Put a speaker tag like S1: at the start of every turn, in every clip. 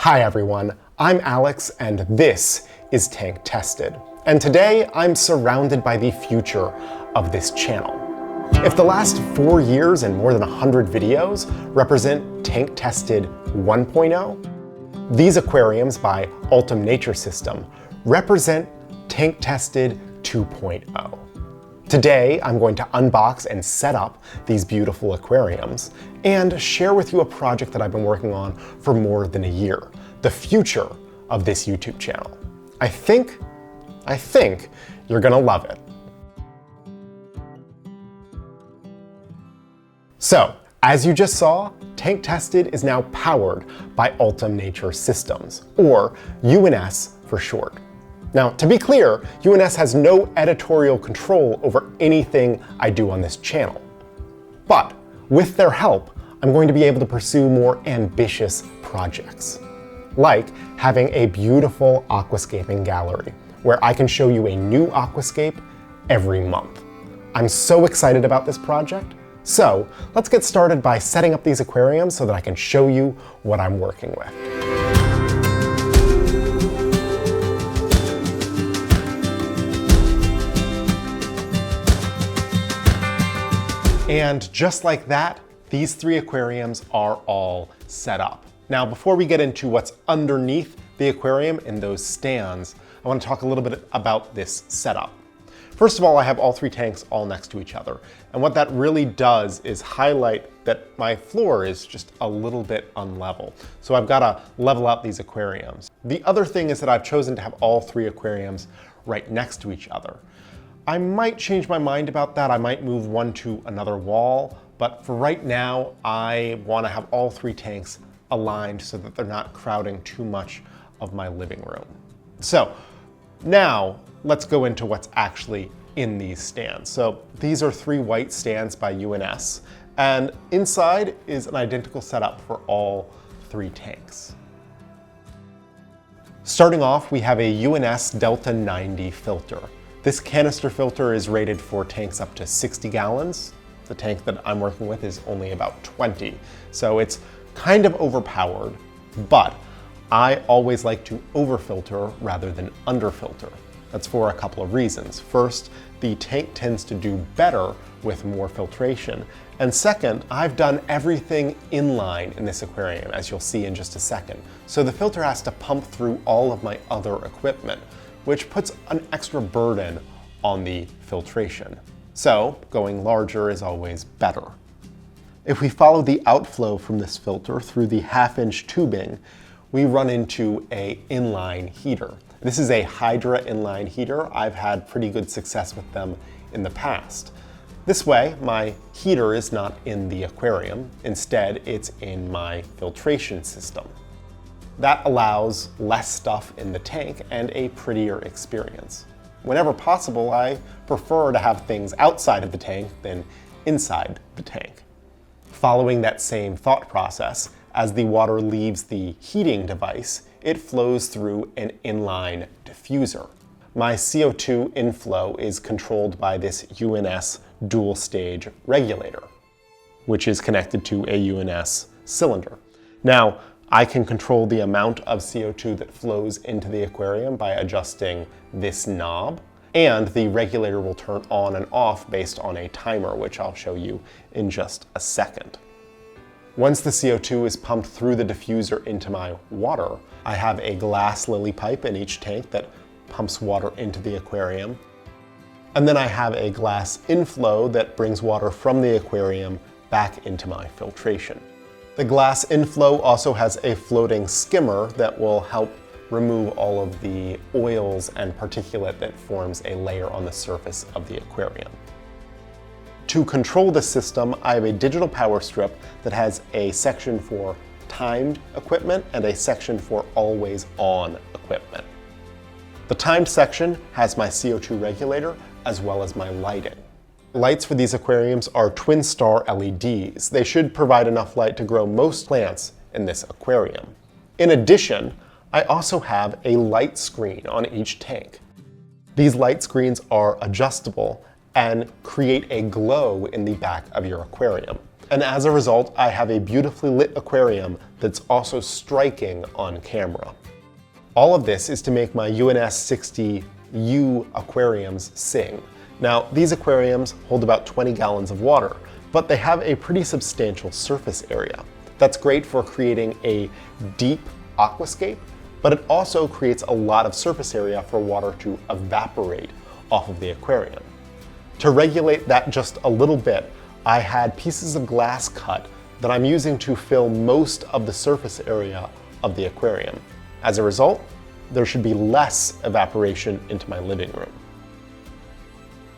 S1: Hi everyone, I'm Alex and this is Tank Tested. And today I'm surrounded by the future of this channel. If the last 4 years and more than 100 videos represent Tank Tested 1.0, these aquariums by Ultum Nature Systems represent Tank Tested 2.0. Today, I'm going to unbox and set up these beautiful aquariums and share with you a project that I've been working on for more than a year, the future of this YouTube channel. I think you're gonna love it. So, as you just saw, Tank Tested is now powered by Ultum Nature Systems, or UNS for short. Now, to be clear, UNS has no editorial control over anything I do on this channel. But with their help, I'm going to be able to pursue more ambitious projects, like having a beautiful aquascaping gallery, where I can show you a new aquascape every month. I'm so excited about this project. So let's get started by setting up these aquariums so that I can show you what I'm working with. And just like that, these 3 aquariums are all set up. Now, before we get into what's underneath the aquarium in those stands, I want to talk a little bit about this setup. First of all, I have all 3 tanks all next to each other. And what that really does is highlight that my floor is just a little bit unlevel. So I've got to level out these aquariums. The other thing is that I've chosen to have all 3 aquariums right next to each other. I might change my mind about that. I might move one to another wall, but for right now, I want to have all 3 tanks aligned so that they're not crowding too much of my living room. So now let's go into what's actually in these stands. So these are 3 white stands by UNS, and inside is an identical setup for all 3 tanks. Starting off, we have a UNS Delta 90 filter. This canister filter is rated for tanks up to 60 gallons. The tank that I'm working with is only about 20, so it's kind of overpowered, but I always like to overfilter rather than underfilter. That's for a couple of reasons. First, the tank tends to do better with more filtration. And second, I've done everything inline in this aquarium, as you'll see in just a second. So the filter has to pump through all of my other equipment, which puts an extra burden on the filtration. So going larger is always better. If we follow the outflow from this filter through the 1/2-inch tubing, we run into an inline heater. This is a Hydra inline heater. I've had pretty good success with them in the past. This way, my heater is not in the aquarium. Instead, it's in my filtration system. That allows less stuff in the tank and a prettier experience. Whenever possible, I prefer to have things outside of the tank than inside the tank. Following that same thought process, as the water leaves the heating device, it flows through an inline diffuser. My CO2 inflow is controlled by this UNS dual stage regulator, which is connected to a UNS cylinder. Now, I can control the amount of CO2 that flows into the aquarium by adjusting this knob, and the regulator will turn on and off based on a timer, which I'll show you in just a second. Once the CO2 is pumped through the diffuser into my water, I have a glass lily pipe in each tank that pumps water into the aquarium. And then I have a glass inflow that brings water from the aquarium back into my filtration. The glass inflow also has a floating skimmer that will help remove all of the oils and particulate that forms a layer on the surface of the aquarium. To control the system, I have a digital power strip that has a section for timed equipment and a section for always on equipment. The timed section has my CO2 regulator as well as my lighting. Lights for these aquariums are twin star LEDs. They should provide enough light to grow most plants in this aquarium. In addition, I also have a light screen on each tank. These light screens are adjustable and create a glow in the back of your aquarium. And as a result, I have a beautifully lit aquarium that's also striking on camera. All of this is to make my UNS 60U aquariums sing. Now, these aquariums hold about 20 gallons of water, but they have a pretty substantial surface area. That's great for creating a deep aquascape, but it also creates a lot of surface area for water to evaporate off of the aquarium. To regulate that just a little bit, I had pieces of glass cut that I'm using to fill most of the surface area of the aquarium. As a result, there should be less evaporation into my living room.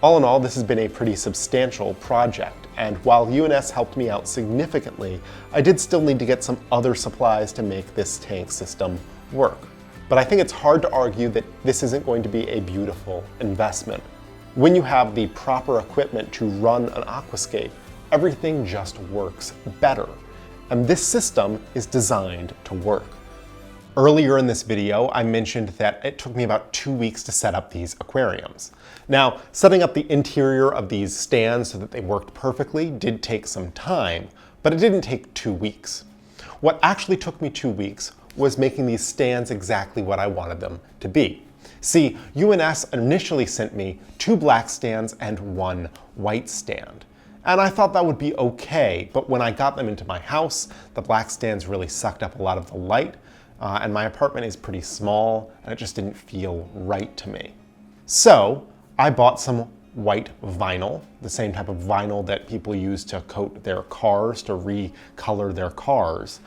S1: All in all, this has been a pretty substantial project, and while UNS helped me out significantly, I did still need to get some other supplies to make this tank system work. But I think it's hard to argue that this isn't going to be a beautiful investment. When you have the proper equipment to run an aquascape, everything just works better. And this system is designed to work. Earlier in this video, I mentioned that it took me about 2 weeks to set up these aquariums. Now, setting up the interior of these stands so that they worked perfectly did take some time, but it didn't take 2 weeks. What actually took me 2 weeks was making these stands exactly what I wanted them to be. See, UNS initially sent me 2 black stands and 1 white stand. And I thought that would be okay, but when I got them into my house, the black stands really sucked up a lot of the light, and my apartment is pretty small, and it just didn't feel right to me. So I bought some white vinyl, the same type of vinyl that people use to coat their cars, to recolor their cars,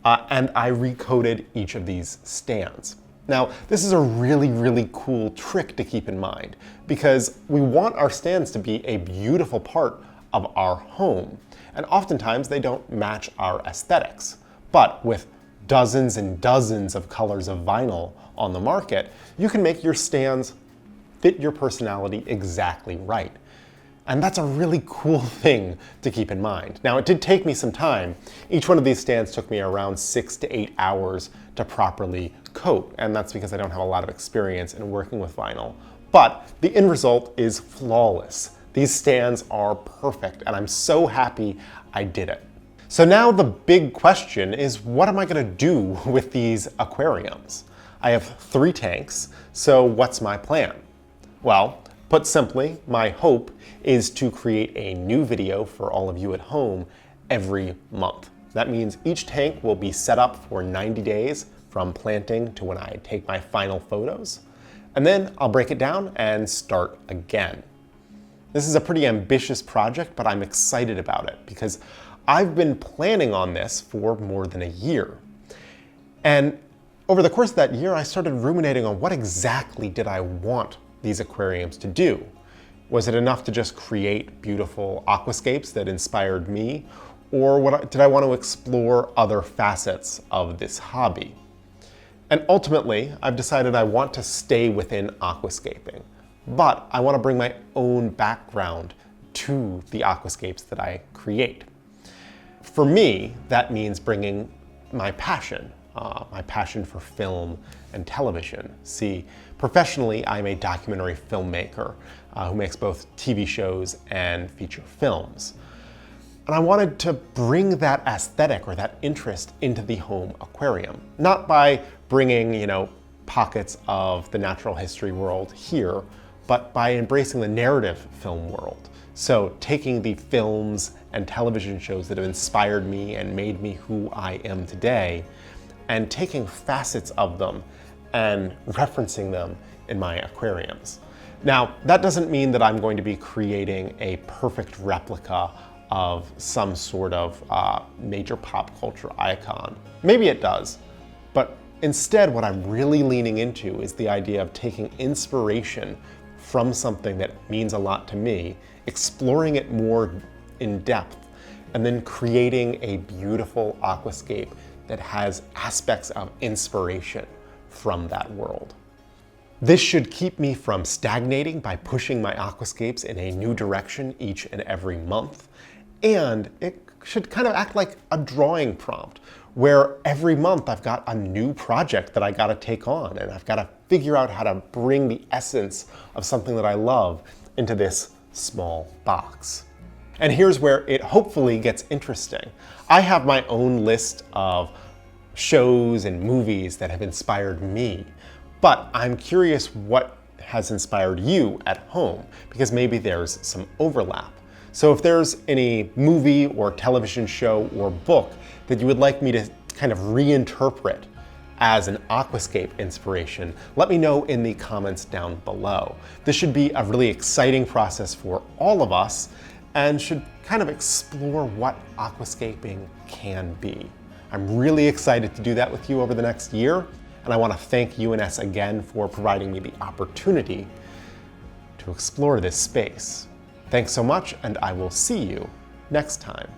S1: and I recoated each of these stands. Now, this is a really, really cool trick to keep in mind, because we want our stands to be a beautiful part of our home, and oftentimes they don't match our aesthetics. But with dozens and dozens of colors of vinyl on the market, you can make your stands fit your personality exactly right. And that's a really cool thing to keep in mind. Now, it did take me some time. Each one of these stands took me around 6 to 8 hours to properly coat, and that's because I don't have a lot of experience in working with vinyl. But the end result is flawless. These stands are perfect, and I'm so happy I did it. So now the big question is, what am I gonna do with these aquariums? I have 3 tanks, so what's my plan? Well, put simply, my hope is to create a new video for all of you at home every month. That means each tank will be set up for 90 days from planting to when I take my final photos. And then I'll break it down and start again. This is a pretty ambitious project, but I'm excited about it because I've been planning on this for more than a year. And over the course of that year, I started ruminating on what exactly did I want these aquariums to do. Was it enough to just create beautiful aquascapes that inspired me? Or did I want to explore other facets of this hobby? And ultimately, I've decided I want to stay within aquascaping, but I want to bring my own background to the aquascapes that I create. For me, that means bringing my passion for film and television. See, professionally, I'm a documentary filmmaker who makes both TV shows and feature films. And I wanted to bring that aesthetic or that interest into the home aquarium, not by bringing, pockets of the natural history world here, but by embracing the narrative film world. So taking the films and television shows that have inspired me and made me who I am today, and taking facets of them and referencing them in my aquariums. Now, that doesn't mean that I'm going to be creating a perfect replica of some sort of major pop culture icon. Maybe it does, but instead what I'm really leaning into is the idea of taking inspiration from something that means a lot to me, exploring it more in depth, and then creating a beautiful aquascape that has aspects of inspiration from that world. This should keep me from stagnating by pushing my aquascapes in a new direction each and every month. And it should kind of act like a drawing prompt where every month I've got a new project that I gotta take on, and I've gotta figure out how to bring the essence of something that I love into this small box. And here's where it hopefully gets interesting. I have my own list of shows and movies that have inspired me, but I'm curious what has inspired you at home, because maybe there's some overlap. So if there's any movie or television show or book that you would like me to kind of reinterpret as an aquascape inspiration, let me know in the comments down below. This should be a really exciting process for all of us and should kind of explore what aquascaping can be. I'm really excited to do that with you over the next year, and I want to thank UNS again for providing me the opportunity to explore this space. Thanks so much, and I will see you next time.